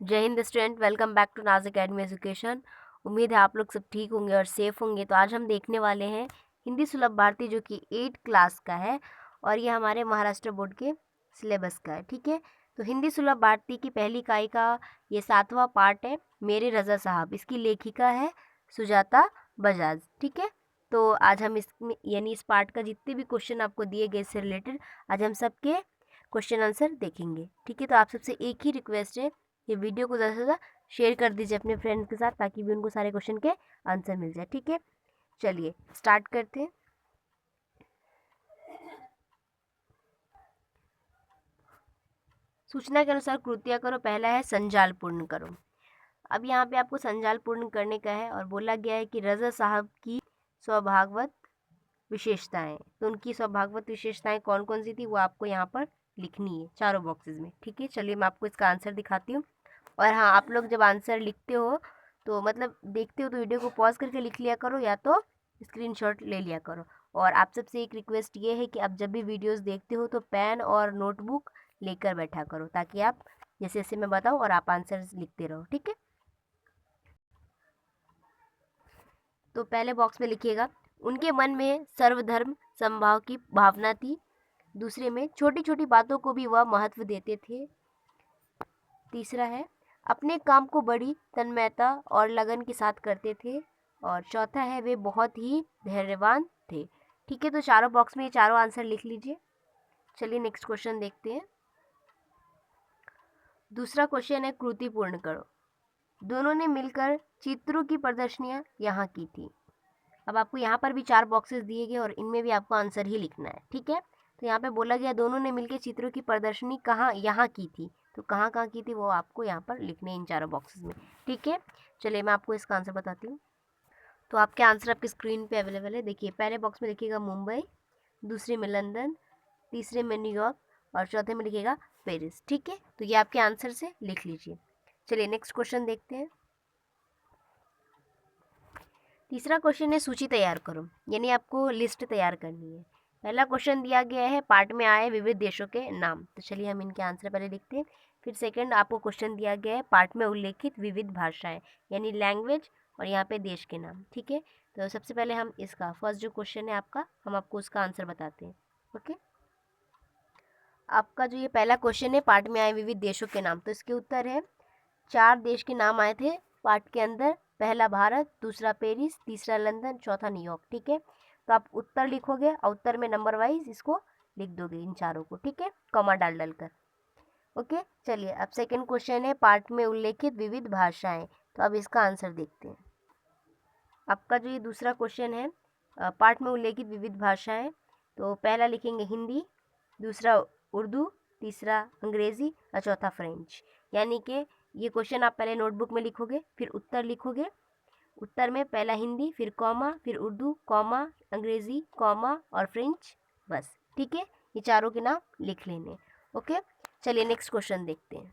जय हिंद student, welcome back to Naaz academy education. उम्मीद है आप लोग सब ठीक होंगे और सेफ होंगे। तो आज हम देखने वाले हैं हिंदी सुलभ भारती, जो कि 8 क्लास का है और ये हमारे महाराष्ट्र बोर्ड के सिलेबस का है। ठीक है, तो हिंदी सुलभ भारती की पहली इकाई का ये 7वां पार्ट है, मेरे रज़ा साहब। इसकी लेखिका है सुजाता बजाज। ठीक है, तो आज हम इसमें यानी इस पार्ट का जितने भी क्वेश्चन आपको दिए गए इससे रिलेटेड आज हम सबके क्वेश्चन आंसर देखेंगे। ठीक है, तो आप सबसे एक ही रिक्वेस्ट है, ये वीडियो को ज़्यादा से ज़्यादा शेयर कर दीजिए अपने फ्रेंड्स के साथ, ताकि भी उनको सारे क्वेश्चन के आंसर मिल जाए। ठीक है, चलिए स्टार्ट करते हैं। सूचना के अनुसार कृतियाँ करो। पहला है संजाल पूर्ण करो। अब यहाँ पे आपको संजाल पूर्ण करने का है और बोला गया है कि रज़ा साहब की स्वभागवत विशेषताएं। तो उनकी स्वभागवत विशेषताएं कौन कौन सी थी वो आपको यहाँ पर लिखनी है चारों बॉक्सेस में। ठीक है, चलिए मैं आपको इसका आंसर दिखाती हूँ। और हाँ, आप लोग जब आंसर लिखते हो तो मतलब देखते हो तो वीडियो को पॉज करके लिख लिया करो, या तो स्क्रीनशॉट ले लिया करो। और आप सबसे एक रिक्वेस्ट ये है कि आप जब भी वीडियोस देखते हो तो पेन और नोटबुक लेकर बैठा करो, ताकि आप जैसे जैसे मैं बताऊँ और आप आंसर लिखते रहो। ठीक है, तो पहले बॉक्स में लिखिएगा, उनके मन में सर्वधर्म समभाव की भावना थी। दूसरे में छोटी छोटी बातों को भी वह महत्व देते थे। तीसरा है, अपने काम को बड़ी तन्मयता और लगन के साथ करते थे। और चौथा है, वे बहुत ही धैर्यवान थे। ठीक है, तो चारों बॉक्स में ये चारों आंसर लिख लीजिए। चलिए नेक्स्ट क्वेश्चन देखते हैं। दूसरा क्वेश्चन है, कृति पूर्ण करो। दोनों ने मिलकर चित्रों की प्रदर्शनियां यहाँ की थी। अब आपको यहाँ पर भी 4 बॉक्सेस दिए गए और इनमें भी आपको आंसर ही लिखना है। ठीक है, तो यहाँ पे बोला गया दोनों ने मिलकर चित्रों की प्रदर्शनी कहाँ यहाँ की थी, तो कहाँ कहाँ की थी वो आपको यहाँ पर लिखने हैं इन चारों बॉक्सेस में। ठीक है, चलिए मैं आपको इसका आंसर बताती हूँ। तो आपके आंसर आपकी स्क्रीन पे अवेलेबल है। देखिए, पहले बॉक्स में लिखिएगा मुंबई, दूसरे में लंदन, तीसरे में न्यूयॉर्क और चौथे में लिखिएगा पेरिस। ठीक है, तो ये आपके आंसर से लिख लीजिए। चलिए नेक्स्ट क्वेश्चन देखते हैं। तीसरा क्वेश्चन है, सूची तैयार करो, यानी आपको लिस्ट तैयार करनी है। पहला क्वेश्चन दिया गया है, पार्ट में आए विविध देशों के नाम। तो चलिए हम इनके आंसर पहले लिखते हैं। फिर सेकंड आपको क्वेश्चन दिया गया है, पार्ट में उल्लेखित विविध भाषाएं, यानी लैंग्वेज और यहाँ पे देश के नाम। ठीक है, तो सबसे पहले हम इसका फर्स्ट जो क्वेश्चन है आपका, हम आपको उसका आंसर बताते हैं। ओके, आपका जो ये पहला क्वेश्चन है, पार्ट में आए विविध देशों के नाम, तो इसके उत्तर है 4 देश के नाम आए थे पार्ट के अंदर। पहला भारत, दूसरा पेरिस, तीसरा लंदन, चौथा न्यूयॉर्क। ठीक है, तो आप उत्तर लिखोगे और उत्तर में नंबर वाइज इसको लिख दोगे इन चारों को। ठीक है, कॉमा डाल डालकर। ओके, चलिए अब सेकंड क्वेश्चन है, पार्ट में उल्लेखित विविध भाषाएं। तो अब इसका आंसर देखते हैं। आपका जो ये दूसरा क्वेश्चन है, पार्ट में उल्लेखित विविध भाषाएं, तो पहला लिखेंगे हिंदी, दूसरा उर्दू, तीसरा अंग्रेज़ी और चौथा फ्रेंच। यानी कि ये क्वेश्चन आप पहले नोटबुक में लिखोगे, फिर उत्तर लिखोगे। उत्तर में पहला हिंदी, फिर कॉमा, फिर उर्दू, कॉमा, अंग्रेज़ी, कॉमा और फ्रेंच, बस। ठीक है, ये चारों के नाम लिख लेने। ओके, चलिए नेक्स्ट क्वेश्चन देखते हैं।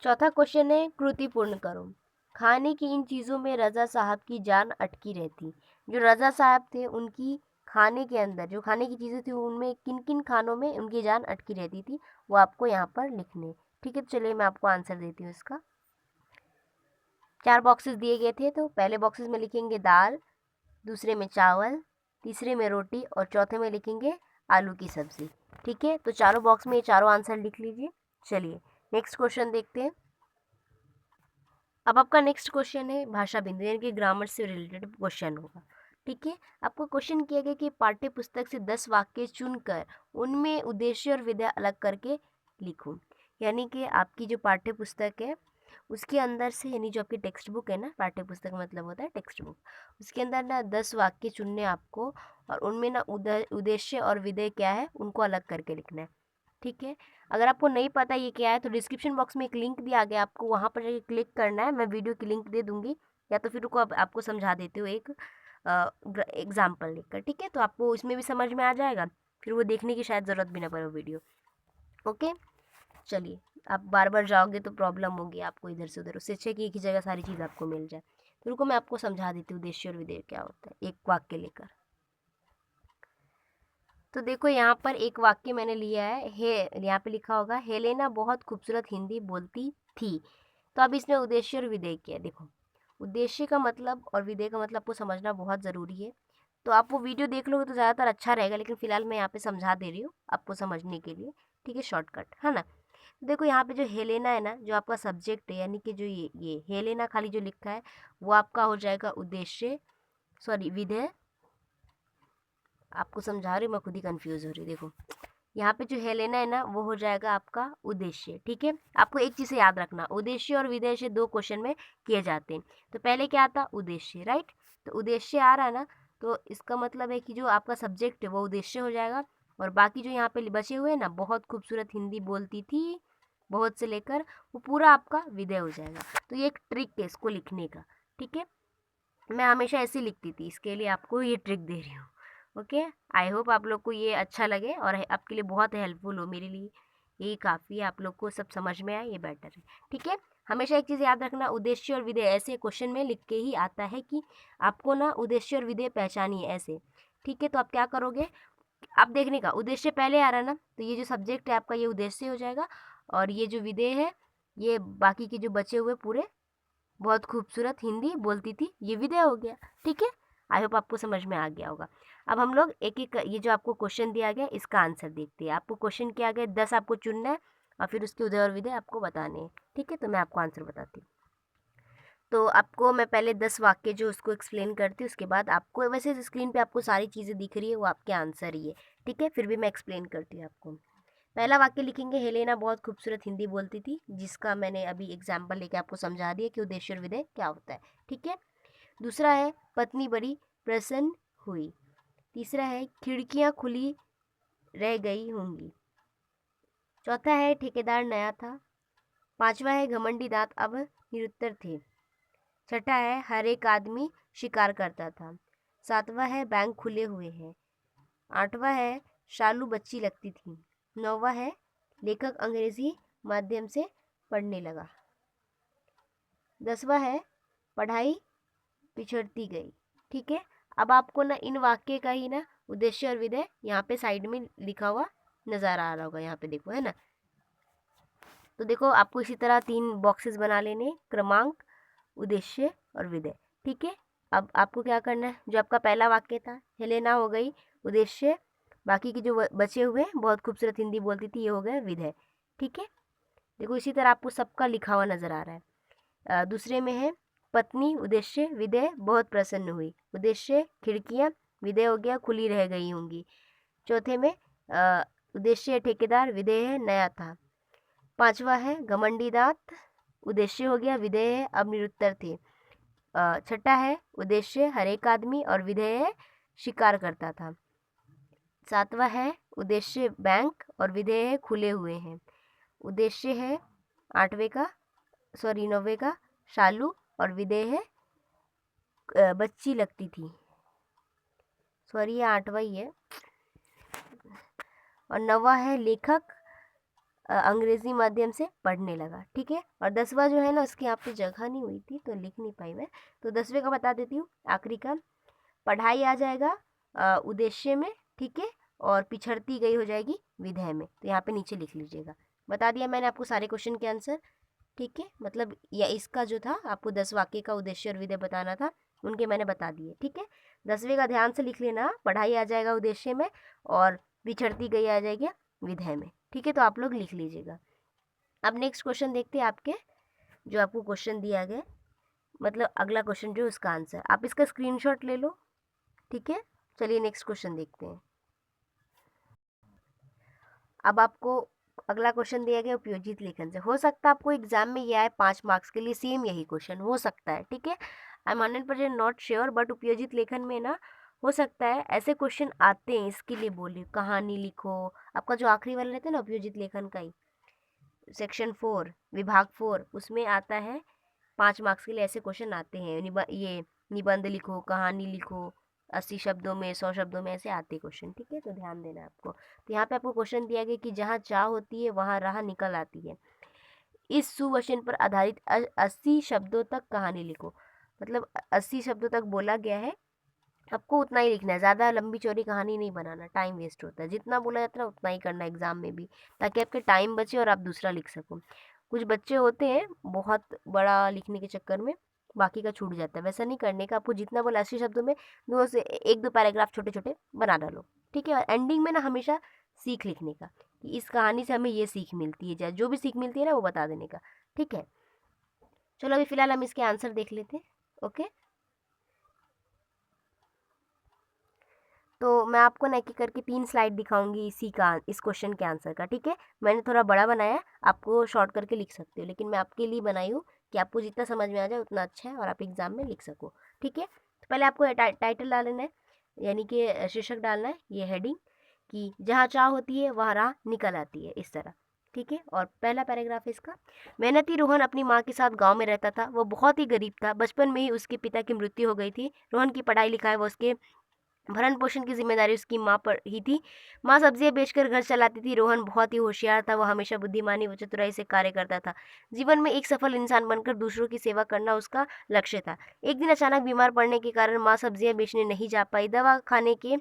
चौथा क्वेश्चन है, कृति पूर्ण करो। खाने की इन चीज़ों में रज़ा साहब की जान अटकी रहती। जो रज़ा साहब थे उनकी खाने के अंदर जो खाने की चीज़ें थी उनमें किन किन खानों में उनकी जान अटकी रहती थी, वो आपको यहाँ पर लिखने। ठीक है, तो चलिए मैं आपको आंसर देती हूँ इसका। 4 बॉक्सेस दिए गए थे, तो पहले बॉक्सेस में लिखेंगे दाल, दूसरे में चावल, तीसरे में रोटी और चौथे में लिखेंगे आलू की सब्ज़ी। ठीक है, तो चारों बॉक्स में ये चारों आंसर लिख लीजिए। चलिए नेक्स्ट क्वेश्चन देखते हैं। अब आपका नेक्स्ट क्वेश्चन है भाषा बिंदु, यानी कि ग्रामर से रिलेटेड क्वेश्चन होगा। ठीक है, आपको क्वेश्चन किया गया कि पाठ्य पुस्तक से 10 वाक्य चुनकर उनमें उद्देश्य और विधा अलग करके लिखो। यानी कि आपकी जो पाठ्य पुस्तक है उसके अंदर से, यानी जो आपकी टेक्स्ट बुक है ना, पाठ्य पुस्तक मतलब होता है टेक्स्ट बुक, उसके अंदर ना 10 वाक्य चुनने आपको, और उनमें ना उद्देश्य और विधेय क्या है उनको अलग करके लिखना है। ठीक है, अगर आपको नहीं पता ये क्या है तो डिस्क्रिप्शन बॉक्स में एक लिंक दिया गया, आपको वहाँ पर जाके क्लिक करना है। मैं वीडियो की लिंक दे दूँगी, या तो फिर रुको आपको समझा देती हूँ एक एग्जाम्पल लेकर। ठीक है, तो आपको इसमें भी समझ में आ जाएगा, फिर वो देखने की शायद ज़रूरत भी ना पड़े वीडियो। ओके, चलिए, आप बार बार जाओगे तो प्रॉब्लम होगी आपको इधर से उधर, उससे अच्छा है कि एक ही जगह सारी चीज़ आपको मिल जाए। तो रुको मैं आपको समझा देती हूँ उद्देश्य और विधेय क्या होता है, एक वाक्य लेकर। तो देखो यहाँ पर एक वाक्य मैंने लिया है, यहाँ पे लिखा होगा हेलेना बहुत खूबसूरत हिंदी बोलती थी। तो अब इसमें उद्देश्य और विधेय क्या है, देखो उद्देश्य का मतलब और विधेय का मतलब को समझना बहुत ज़रूरी है। तो आप वो वीडियो देख लोगे तो ज़्यादातर अच्छा रहेगा, लेकिन फिलहाल मैं यहाँ पे समझा दे रही हूँ आपको समझने के लिए, ठीक है, शॉर्टकट है ना। देखो यहाँ पे जो हेलेना है ना, जो आपका सब्जेक्ट है, यानी कि जो ये हेलेना खाली जो लिखा है वो आपका हो जाएगा उद्देश्य, सॉरी विधेय। आपको समझा रही हूँ, मैं खुद ही कंफ्यूज हो रही हूँ। देखो यहाँ पे जो हेलेना है ना वो हो जाएगा आपका उद्देश्य, ठीक है। आपको एक चीज़ से याद रखना, उद्देश्य और विदेश्य दो क्वेश्चन में किए जाते हैं। तो पहले क्या आता, उद्देश्य, राइट। तो उद्देश्य आ रहा है ना, तो इसका मतलब है कि जो आपका सब्जेक्ट है वो उद्देश्य हो जाएगा, और बाकी जो यहाँ पे बचे हुए हैं ना, बहुत खूबसूरत हिंदी बोलती थी, बहुत से लेकर, वो पूरा आपका विधेय हो जाएगा। तो ये एक ट्रिक है इसको लिखने का, ठीक है। मैं हमेशा ऐसे लिखती थी, इसके लिए आपको ये ट्रिक दे रही हूँ। ओके, आई होप आप लोग को ये अच्छा लगे और आपके लिए बहुत हेल्पफुल हो, मेरे लिए यही काफ़ी है, आप लोग को सब समझ में आए ये बेटर है, ठीक है। हमेशा एक चीज़ याद रखना, उद्देश्य और विधेय ऐसे क्वेश्चन में लिख के ही आता है कि आपको ना उद्देश्य और विधेय पहचानिए ऐसे, ठीक है। तो आप क्या करोगे, आप देखने का उद्देश्य पहले आ रहा है ना, तो ये जो सब्जेक्ट है आपका ये उद्देश्य हो जाएगा, और ये जो विधेय है ये बाकी के जो बचे हुए पूरे बहुत खूबसूरत हिंदी बोलती थी, ये विधेय हो गया, ठीक है। आई होप आपको समझ में आ गया होगा। अब हम लोग एक एक ये जो आपको क्वेश्चन दिया गया इसका आंसर देखते हैं। आपको क्वेश्चन क्या गया, 10 आपको चुनना है और फिर उसके उदय और विधेय आपको बताने हैं, ठीक है। तो मैं आपको आंसर बताती हूँ। तो आपको मैं पहले 10 वाक्य जो उसको एक्सप्लेन करती हूँ, उसके बाद आपको वैसे स्क्रीन पे आपको सारी चीज़ें दिख रही है, वो आपके आंसर ही है, ठीक है। फिर भी मैं एक्सप्लेन करती हूँ आपको। पहला वाक्य लिखेंगे, हेलेना बहुत खूबसूरत हिंदी बोलती थी, जिसका मैंने अभी एग्जाम्पल लेके आपको समझा दिया कि उद्देश्य और विधेय क्या होता है, ठीक है। दूसरा है, पत्नी बड़ी प्रसन्न हुई। तीसरा है, खिड़कियां खुली रह गई होंगी। चौथा है, ठेकेदार नया था। पांचवा है, घमंडी दांत अब निरुत्तर थे। छठा है, हर एक आदमी शिकार करता था। सातवां है, बैंक खुले हुए हैं। आठवां है, शालू बच्ची लगती थी। नौवां है, लेखक अंग्रेजी माध्यम से पढ़ने लगा। 10वां है, पढ़ाई पिछड़ती गई, ठीक है। अब आपको ना इन वाक्य का ही ना उद्देश्य और विधेय यहाँ पे साइड में लिखा हुआ नजर आ रहा होगा, यहाँ पे देखो, है ना। तो देखो आपको इसी तरह 3 बॉक्सेस बना लेने, क्रमांक, उद्देश्य और विधेय, ठीक है। अब आपको क्या करना है, जो आपका पहला वाक्य था, हेलेना हो गई उद्देश्य, बाकी के जो बचे हुए बहुत खूबसूरत हिंदी बोलती थी, ये हो गया विधेय, ठीक है। देखो इसी तरह आपको सबका लिखा हुआ नजर आ रहा है। दूसरे में है, पत्नी उद्देश्य विधेय बहुत प्रसन्न हुई, उद्देश्य खिड़कियां, विधेय हो गया खुली रह गई होंगी। चौथे में उद्देश्य ठेकेदार, विधेय है नया था। पांचवा है, घमंडी दांत, उद्देश्य हो गया, विधेय है अब निरुत्तर थे। छठा है, उद्देश्य हर एक आदमी और विधेय है शिकार करता था। सातवां है, उद्देश्य बैंक और विधेय है खुले हुए हैं। उद्देश्य है आठवें का, सॉरी 9वें का शालू, और विधेय है बच्ची लगती थी, सॉरी ये 8वां ही है। और 9वां है, लेखक अंग्रेजी माध्यम से पढ़ने लगा, ठीक है। और 10वां जो है ना, उसकी यहाँ पे जगह नहीं हुई थी तो लिख नहीं पाई मैं, तो 10वें का बता देती हूँ, आखिरी का, पढ़ाई आ जाएगा उद्देश्य में, ठीक है, और पिछड़ती गई हो जाएगी विधेय में, तो यहाँ पे नीचे लिख लीजिएगा। बता दिया मैंने आपको सारे क्वेश्चन के आंसर, ठीक है। मतलब या इसका जो था आपको 10 वाक्य का उद्देश्य और विधेय बताना था, उनके मैंने बता दिए, ठीक है। 10वें का ध्यान से लिख लेना, पढ़ाई आ जाएगा उद्देश्य में और पिछड़ती गई आ जाएगी विधेय में, ठीक है। तो आप लोग लिख लीजिएगा। अब नेक्स्ट क्वेश्चन देखते हैं आपके, जो आपको क्वेश्चन दिया गया, मतलब अगला क्वेश्चन जो उसका आंसर, आप इसका स्क्रीनशॉट ले लो, ठीक है। चलिए नेक्स्ट क्वेश्चन देखते हैं। अब आपको अगला क्वेश्चन दिया गया उपयोजित लेखन से, हो सकता है आपको एग्जाम में ये आए 5 मार्क्स के लिए, सेम यही क्वेश्चन हो सकता है, ठीक है। I am 100% not sure, but उपयोजित लेखन में ना हो सकता है ऐसे क्वेश्चन आते हैं, इसके लिए बोले कहानी लिखो, आपका जो आखिरी वाला रहता है ना उपयोजित लेखन का ही, सेक्शन 4 विभाग 4, उसमें आता है 5 मार्क्स के लिए ऐसे क्वेश्चन आते हैं, ये निबंध लिखो, कहानी लिखो, 80 शब्दों में, 100 शब्दों में, ऐसे आते क्वेश्चन, ठीक है। तो ध्यान देना आपको। तो यहाँ पे आपको क्वेश्चन दिया गया कि जहाँ चाह होती है वहाँ राह निकल आती है, इस सुवचन पर आधारित 80 शब्दों तक कहानी लिखो। मतलब 80 शब्दों तक बोला गया है आपको उतना ही लिखना है, ज़्यादा लंबी चौड़ी कहानी नहीं बनाना, टाइम वेस्ट होता है। जितना बोला जाता है ना उतना ही करना है एग्ज़ाम में भी, ताकि आपके टाइम बचे और आप दूसरा लिख सको। कुछ बच्चे होते हैं बहुत बड़ा लिखने के चक्कर में बाकी का छूट जाता है, वैसा नहीं करने का। आपको जितना बोला 80 शब्दों में 2 से 1-2 पैराग्राफ छोटे-छोटे बना डालो, ठीक है? और एंडिंग में ना हमेशा सीख लिखने का, कि इस कहानी से हमें ये सीख मिलती है, या जो भी सीख मिलती है ना वो बता देने का, ठीक है? चलो अभी फ़िलहाल हम इसके आंसर देख लेते हैं, ओके? तो मैं आपको ना एक-एक करके 3 स्लाइड दिखाऊँगी इसी का, इस क्वेश्चन के आंसर का, ठीक है? मैंने थोड़ा बड़ा बनाया है, आपको शॉर्ट करके लिख सकते हो, लेकिन मैं आपके लिए बनाई हूँ कि आपको जितना समझ में आ जाए उतना अच्छा है और आप एग्ज़ाम में लिख सको, ठीक है? तो पहले आपको टाइटल डाल लेना है, यानी कि शीर्षक डालना है, ये हेडिंग, कि जहाँ चाह होती है वहाँ राह निकल आती है, इस तरह, ठीक है? और पहला पैराग्राफ है इसका, मेहनती रोहन अपनी माँ के साथ गाँव में रहता था। वो बहुत ही गरीब था, बचपन में ही उसके पिता की मृत्यु हो गई थी। रोहन की पढ़ाई-लिखाई व उसके भरण पोषण की जिम्मेदारी उसकी माँ पर ही थी। माँ सब्जियां बेचकर घर चलाती थी। रोहन बहुत ही होशियार था, वह हमेशा बुद्धिमानी व चतुराई से कार्य करता था। जीवन में एक सफल इंसान बनकर दूसरों की सेवा करना उसका लक्ष्य था। एक दिन अचानक बीमार पड़ने के कारण माँ सब्जियां बेचने नहीं जा पाई। दवा खाने के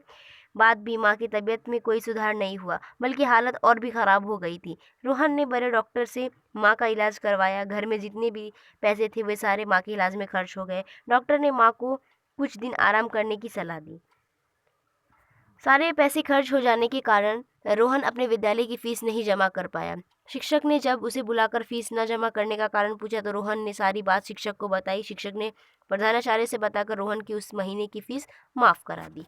बाद भी माँ की तबीयत में कोई सुधार नहीं हुआ, बल्कि हालत और भी खराब हो गई थी। रोहन ने बड़े डॉक्टर से माँ का इलाज करवाया। घर में जितने भी पैसे थे वे सारे माँ के इलाज में खर्च हो गए। डॉक्टर ने माँ को कुछ दिन आराम करने की सलाह दी। सारे पैसे खर्च हो जाने के कारण रोहन अपने विद्यालय की फीस नहीं जमा कर पाया। शिक्षक ने जब उसे बुलाकर फीस न जमा करने का कारण पूछा तो रोहन ने सारी बात शिक्षक को बताई। शिक्षक ने प्रधानाचार्य से बताकर रोहन की उस महीने की फीस माफ करा दी।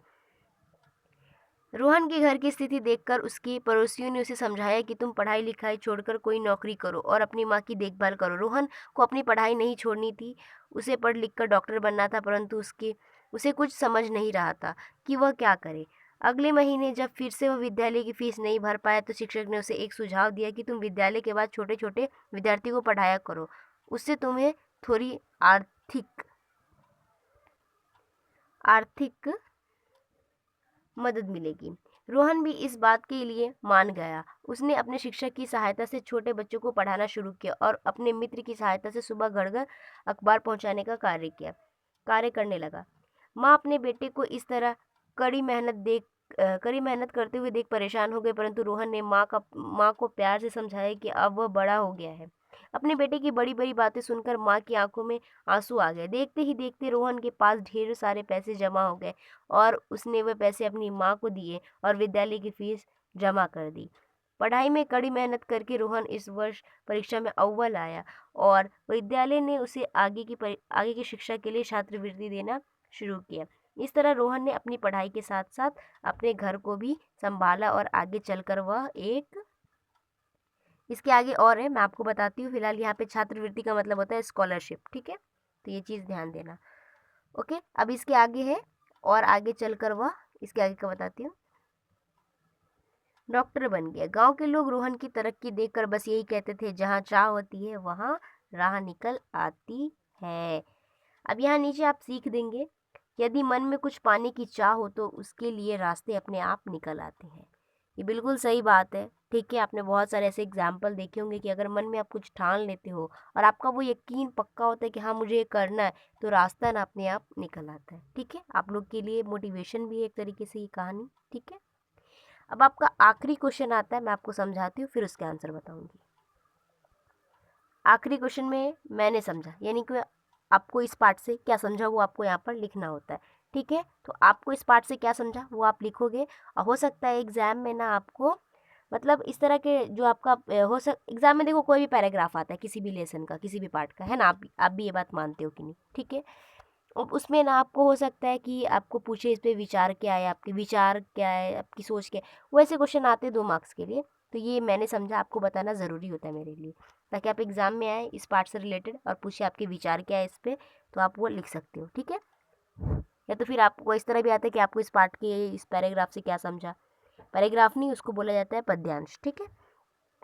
रोहन के घर की स्थिति देखकर उसके पड़ोसियों ने उसे समझाया कि तुम पढ़ाई लिखाई छोड़कर कोई नौकरी करो और अपनी माँ की देखभाल करो। रोहन को अपनी पढ़ाई नहीं छोड़नी थी, उसे पढ़ लिख कर डॉक्टर बनना था, परंतु उसे कुछ समझ नहीं रहा था कि वह क्या करे। अगले महीने जब फिर से वह विद्यालय की फीस नहीं भर पाया तो शिक्षक ने उसे एक सुझाव दिया कि तुम विद्यालय के बाद छोटे छोटे विद्यार्थियों को पढ़ाया करो, उससे तुम्हें थोड़ी आर्थिक आर्थिक मदद मिलेगी। रोहन भी इस बात के लिए मान गया। उसने अपने शिक्षक की सहायता से छोटे बच्चों को पढ़ाना शुरू किया और अपने मित्र की सहायता से सुबह घर घर अखबार पहुंचाने का कार्य करने लगा। माँ अपने बेटे को इस तरह कड़ी मेहनत करते हुए देख परेशान हो गए, परंतु रोहन ने माँ को प्यार से समझाया कि अब वह बड़ा हो गया है। अपने बेटे की बड़ी बड़ी बातें सुनकर माँ की आंखों में आंसू आ गए। देखते ही देखते रोहन के पास ढेर सारे पैसे जमा हो गए और उसने वह पैसे अपनी माँ को दिए और विद्यालय की फीस जमा कर दी। पढ़ाई में कड़ी मेहनत करके रोहन इस वर्ष परीक्षा में अव्वल आया और विद्यालय ने उसे आगे की शिक्षा के लिए छात्रवृत्ति देना शुरू किया। इस तरह रोहन ने अपनी पढ़ाई के साथ साथ अपने घर को भी संभाला और आगे चलकर वह एक इसके आगे और है, मैं आपको बताती हूँ। फिलहाल यहाँ पे छात्रवृत्ति का मतलब होता है स्कॉलरशिप, ठीक है? तो ये चीज़ ध्यान देना, ओके? अब इसके आगे है और आगे चलकर वह इसके आगे का बताती हूँ। डॉक्टर बन गया। गांव के लोग रोहन की तरक्की देखकर बस यही कहते थे, जहाँ चाह होती है वहाँ राह निकल आती है। अब यहाँ नीचे आप सीख देंगे, यदि मन में कुछ पाने की चाह हो तो उसके लिए रास्ते अपने आप निकल आते हैं। ये बिल्कुल सही बात है, ठीक है? आपने बहुत सारे ऐसे एग्जाम्पल देखे होंगे कि अगर मन में आप कुछ ठान लेते हो और आपका वो यकीन पक्का होता है कि हाँ मुझे ये करना है, तो रास्ता ना अपने आप निकल आता है, ठीक है? आप लोग के लिए मोटिवेशन भी है एक तरीके से ये कहानी, ठीक है? अब आपका आखिरी क्वेश्चन आता है, मैं आपको समझाती हूँ फिर उसके आंसर बताऊंगी। आखिरी क्वेश्चन में मैंने समझा, यानी कि आपको इस पार्ट से क्या समझा वो आपको यहाँ पर लिखना होता है, ठीक है? तो आपको इस पार्ट से क्या समझा वो आप लिखोगे और हो सकता है एग्जाम में ना आपको मतलब इस तरह के जो आपका एग्जाम में देखो कोई भी पैराग्राफ आता है किसी भी लेसन का, किसी भी पार्ट का, है ना? आप भी ये बात मानते हो कि नहीं, ठीक है? अब उसमें ना आपको हो सकता है कि आपको पूछे इस पे विचार क्या है, आपके विचार क्या है, आपकी सोच क्या है, वैसे क्वेश्चन आते हैं 2 मार्क्स के लिए। तो ये मैंने समझा आपको बताना ज़रूरी होता है मेरे लिए, ताकि आप एग्ज़ाम में आए इस पार्ट से रिलेटेड और पूछे आपके विचार क्या है इस पे, तो आप वो लिख सकते हो, ठीक है? या तो फिर आपको इस तरह भी आता है कि आपको इस पार्ट के इस पैराग्राफ से क्या समझा। पैराग्राफ नहीं, उसको बोला जाता है पद्यांश, ठीक है?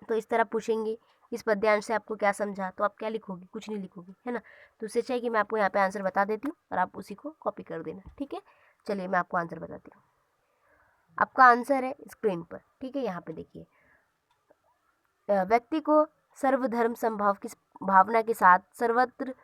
तो इस तरह पूछेंगे इस पद्यांश से आपको क्या समझा, तो आप क्या लिखोगे? कुछ नहीं लिखोगे, है ना? तो उससे अच्छा है कि मैं आपको यहाँ पे आंसर बता देती हूँ और आप उसी को कॉपी कर देना, ठीक है? चलिए मैं आपको आंसर बताती हूँ। आपका आंसर है स्क्रीन पर, ठीक है? यहाँ पे देखिए, व्यक्ति को सर्वधर्म समभाव की भावना के साथ सर्वत्र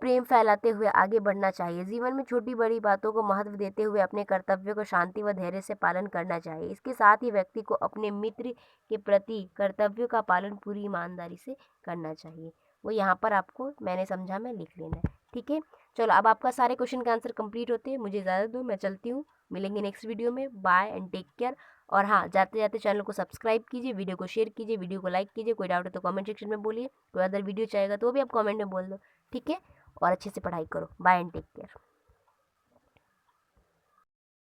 प्रेम फैलाते हुए आगे बढ़ना चाहिए। जीवन में छोटी बड़ी बातों को महत्व देते हुए अपने कर्तव्यों को शांति व धैर्य से पालन करना चाहिए। इसके साथ ही व्यक्ति को अपने मित्र के प्रति कर्तव्यों का पालन पूरी ईमानदारी से करना चाहिए। वो यहाँ पर आपको मैंने समझा में लिख लेना है, ठीक है। चलो अब आपका सारे क्वेश्चन का आंसर कंप्लीट होते हैं, मुझे इजाज़त दो, मैं चलती हूँ। मिलेंगे नेक्स्ट वीडियो में। Bye and take care. और हाँ, जाते जाते चैनल को सब्सक्राइब कीजिए, वीडियो को शेयर कीजिए, वीडियो को लाइक कीजिए। कोई डाउट है तो कमेंट सेक्शन में बोलिए, कोई अदर वीडियो चाहेगा तो वो भी आप कमेंट में बोल दो, ठीक है। और अच्छे से पढ़ाई करो। Bye and take care.